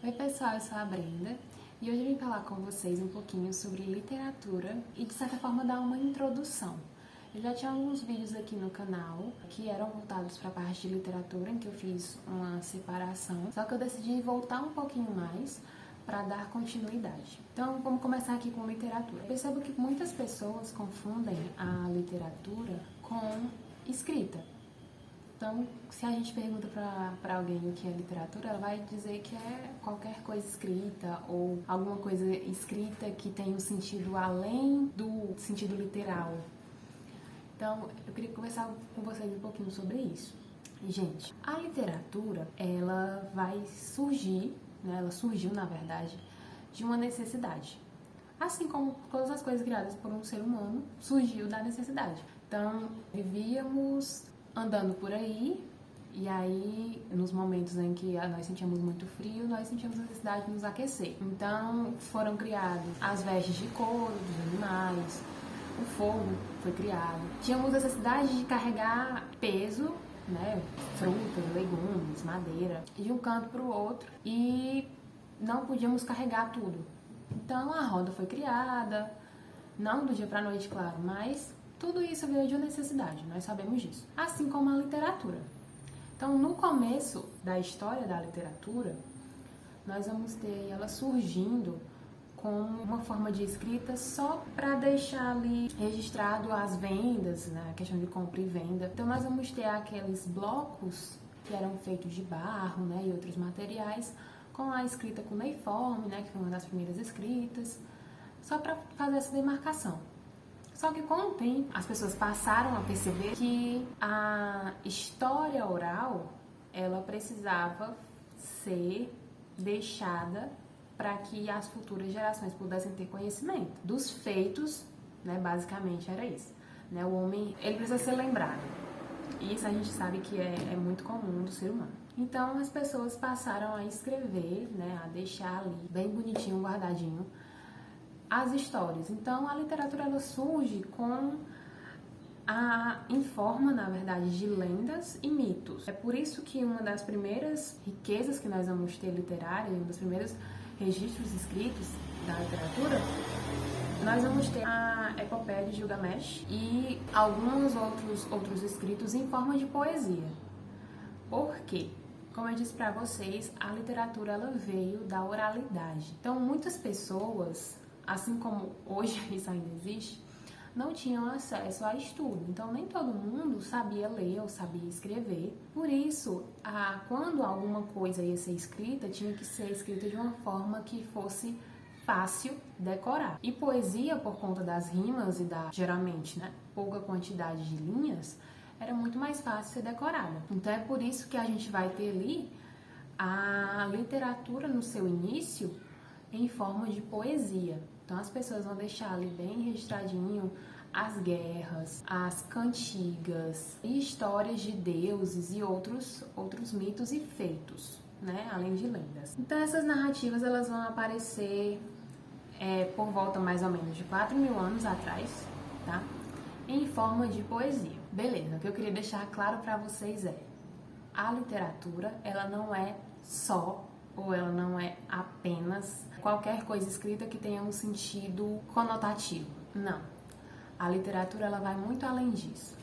Oi pessoal, eu sou a Brenda e hoje eu vim falar com vocês um pouquinho sobre literatura e de certa forma dar uma introdução. Eu já tinha alguns vídeos aqui no canal que eram voltados para a parte de literatura, em que eu fiz uma separação, só que eu decidi voltar um pouquinho mais para dar continuidade. Então vamos começar aqui com literatura. Eu percebo que muitas pessoas confundem a literatura com escrita. Então, se a gente pergunta para alguém o que é literatura, ela vai dizer que é qualquer coisa escrita ou alguma coisa escrita que tem um sentido além do sentido literal. Então, eu queria conversar com vocês um pouquinho sobre isso. Gente, a literatura, ela vai surgir, né? Ela surgiu, na verdade, de uma necessidade. Assim como todas as coisas criadas por um ser humano, surgiu da necessidade. Então, vivíamos andando por aí, e aí, nos momentos em que nós sentíamos muito frio, nós sentíamos necessidade de nos aquecer. Então, foram criados as vestes de couro dos animais, o fogo foi criado. Tínhamos necessidade de carregar peso, né, frutas, legumes, madeira, de um canto para o outro, e não podíamos carregar tudo. Então, a roda foi criada, não do dia para a noite, claro, mas tudo isso veio de uma necessidade, nós sabemos disso. Assim como a literatura. Então, no começo da história da literatura, nós vamos ter ela surgindo com uma forma de escrita só para deixar ali registrado as vendas, né, a questão de compra e venda. Então, nós vamos ter aqueles blocos que eram feitos de barro, né, e outros materiais, com a escrita cuneiforme, né, que foi uma das primeiras escritas, só para fazer essa demarcação. Só que com o tempo, as pessoas passaram a perceber que a história oral, ela precisava ser deixada para que as futuras gerações pudessem ter conhecimento dos feitos, né? Basicamente era isso, né? O homem, ele precisa ser lembrado. E isso a gente sabe que é muito comum do ser humano. Então as pessoas passaram a escrever, né? A deixar ali bem bonitinho, guardadinho, as histórias. Então, a literatura ela surge em forma, na verdade, de lendas e mitos. É por isso que uma das primeiras riquezas que nós vamos ter literária, um dos primeiros registros escritos da literatura, nós vamos ter a epopeia de Gilgamesh e alguns outros escritos em forma de poesia. Por quê? Como eu disse para vocês, a literatura ela veio da oralidade. Então, muitas pessoas, assim como hoje isso ainda existe, não tinham acesso a estudo. Então, nem todo mundo sabia ler ou sabia escrever. Por isso, quando alguma coisa ia ser escrita, tinha que ser escrita de uma forma que fosse fácil decorar. E poesia, por conta das rimas e geralmente, né, pouca quantidade de linhas, era muito mais fácil ser decorada. Então, é por isso que a gente vai ter ali a literatura no seu início em forma de poesia. Então as pessoas vão deixar ali bem registradinho as guerras, as cantigas e histórias de deuses e outros mitos e feitos, né? Além de lendas. Então essas narrativas elas vão aparecer por volta mais ou menos de 4.000 anos atrás, tá? Em forma de poesia. Beleza, o que eu queria deixar claro para vocês é: a literatura ela não é só ou ela não é apenas qualquer coisa escrita que tenha um sentido conotativo. Não. A literatura ela vai muito além disso.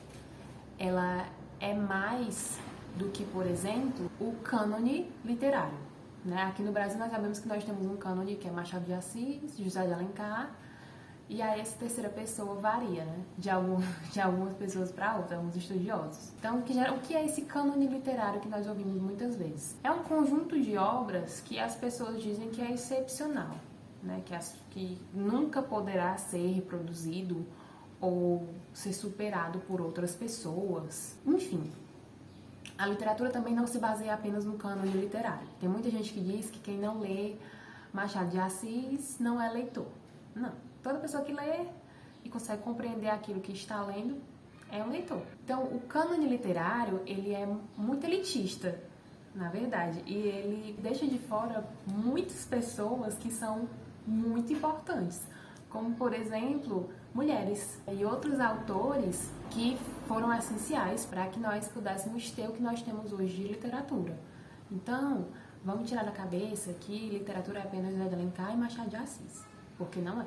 Ela é mais do que, por exemplo, o cânone literário, né? Aqui no Brasil nós sabemos que nós temos um cânone que é Machado de Assis, José de Alencar, e aí essa terceira pessoa varia, né? De algumas pessoas para outras, alguns estudiosos. Então, o que é esse cânone literário que nós ouvimos muitas vezes? É um conjunto de obras que as pessoas dizem que é excepcional, né? Que nunca poderá ser reproduzido ou ser superado por outras pessoas. Enfim, a literatura também não se baseia apenas no cânone literário. Tem muita gente que diz que quem não lê Machado de Assis não é leitor. Não. Toda pessoa que lê e consegue compreender aquilo que está lendo é um leitor. Então, o cânone literário, ele é muito elitista, na verdade, e ele deixa de fora muitas pessoas que são muito importantes, como, por exemplo, mulheres e outros autores que foram essenciais para que nós pudéssemos ter o que nós temos hoje de literatura. Então, vamos tirar da cabeça que literatura é apenas José de Alencar e Machado de Assis, porque não é.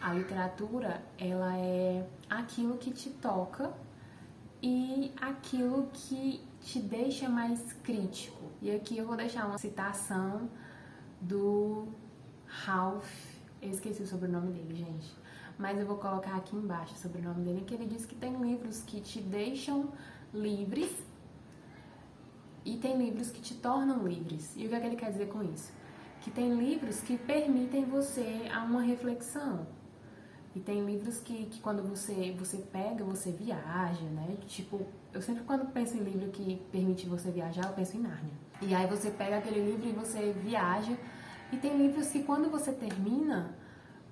A literatura, ela é aquilo que te toca e aquilo que te deixa mais crítico. E aqui eu vou deixar uma citação do Ralph, eu esqueci o sobrenome dele, gente, mas eu vou colocar aqui embaixo o sobrenome dele, que ele diz que tem livros que te deixam livres e tem livros que te tornam livres. E o que é que ele quer dizer com isso? Que tem livros que permitem você a uma reflexão. E tem livros que quando você pega, você viaja, né? Tipo, eu sempre quando penso em livro que permite você viajar, eu penso em Nárnia. E aí você pega aquele livro e você viaja. E tem livros que quando você termina,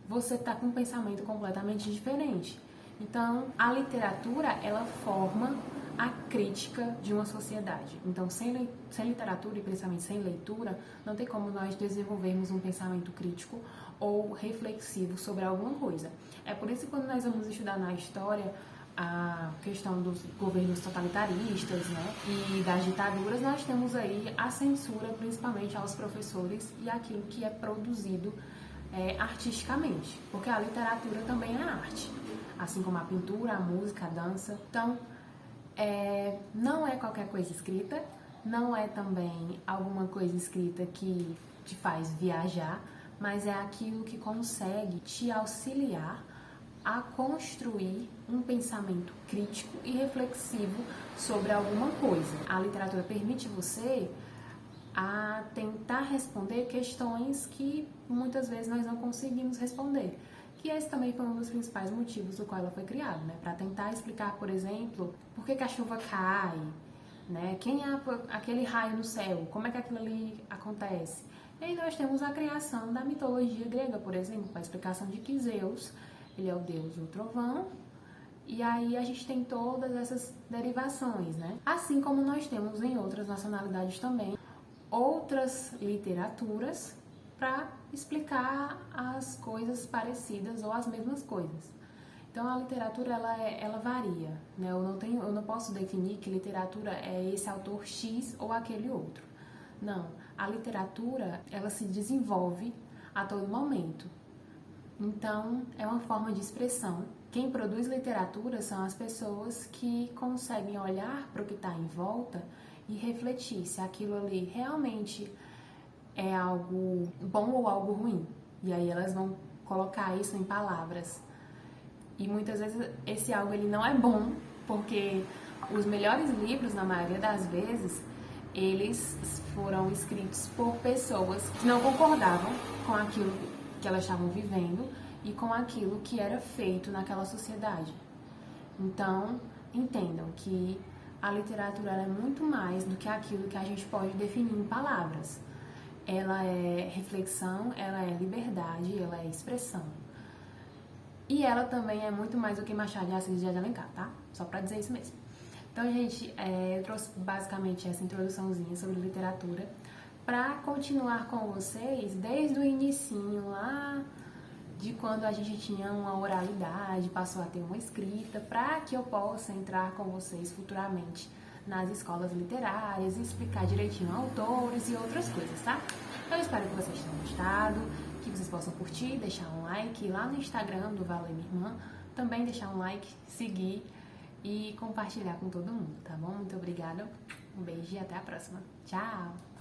você tá com um pensamento completamente diferente. Então, a literatura, ela forma a crítica de uma sociedade. Então, sem literatura e principalmente sem leitura, não tem como nós desenvolvermos um pensamento crítico ou reflexivo sobre alguma coisa. É por isso que quando nós vamos estudar na história a questão dos governos totalitaristas, né, e das ditaduras, nós temos aí a censura principalmente aos professores e aquilo que é produzido artisticamente, porque a literatura também é arte, assim como a pintura, a música, a dança. Então, não é qualquer coisa escrita, não é também alguma coisa escrita que te faz viajar, mas é aquilo que consegue te auxiliar a construir um pensamento crítico e reflexivo sobre alguma coisa. A literatura permite você a tentar responder questões que muitas vezes nós não conseguimos responder. Que esse também foi um dos principais motivos do qual ela foi criada, né? Para tentar explicar, por exemplo, por que a chuva cai, né? Quem é aquele raio no céu, como é que aquilo ali acontece. E aí nós temos a criação da mitologia grega, por exemplo, a explicação de que Zeus, ele é o deus do trovão, e aí a gente tem todas essas derivações, né? Assim como nós temos em outras nacionalidades também, outras literaturas para explicar as coisas parecidas ou as mesmas coisas. Então a literatura ela varia, né? Eu não posso definir que literatura é esse autor X ou aquele outro. Não, a literatura ela se desenvolve a todo momento. Então é uma forma de expressão. Quem produz literatura são as pessoas que conseguem olhar para o que está em volta e refletir se aquilo ali realmente é algo bom ou algo ruim. E aí elas vão colocar isso em palavras. E muitas vezes esse algo ele não é bom, porque os melhores livros, na maioria das vezes, eles foram escritos por pessoas que não concordavam com aquilo que elas estavam vivendo e com aquilo que era feito naquela sociedade. Então, entendam que a literatura é muito mais do que aquilo que a gente pode definir em palavras. Ela é reflexão, ela é liberdade, ela é expressão. E ela também é muito mais do que Machado de Assis e José de Alencar, tá? Só pra dizer isso mesmo. Então, gente, eu trouxe basicamente essa introduçãozinha sobre literatura pra continuar com vocês desde o inicinho lá de quando a gente tinha uma oralidade, passou a ter uma escrita, para que eu possa entrar com vocês futuramente nas escolas literárias e explicar direitinho autores e outras coisas, tá? Eu espero que vocês tenham gostado, que vocês possam curtir, deixar um like lá no Instagram do Valeu Minha Irmã, também deixar um like, seguir e compartilhar com todo mundo, tá bom? Muito obrigada, um beijo e até a próxima. Tchau!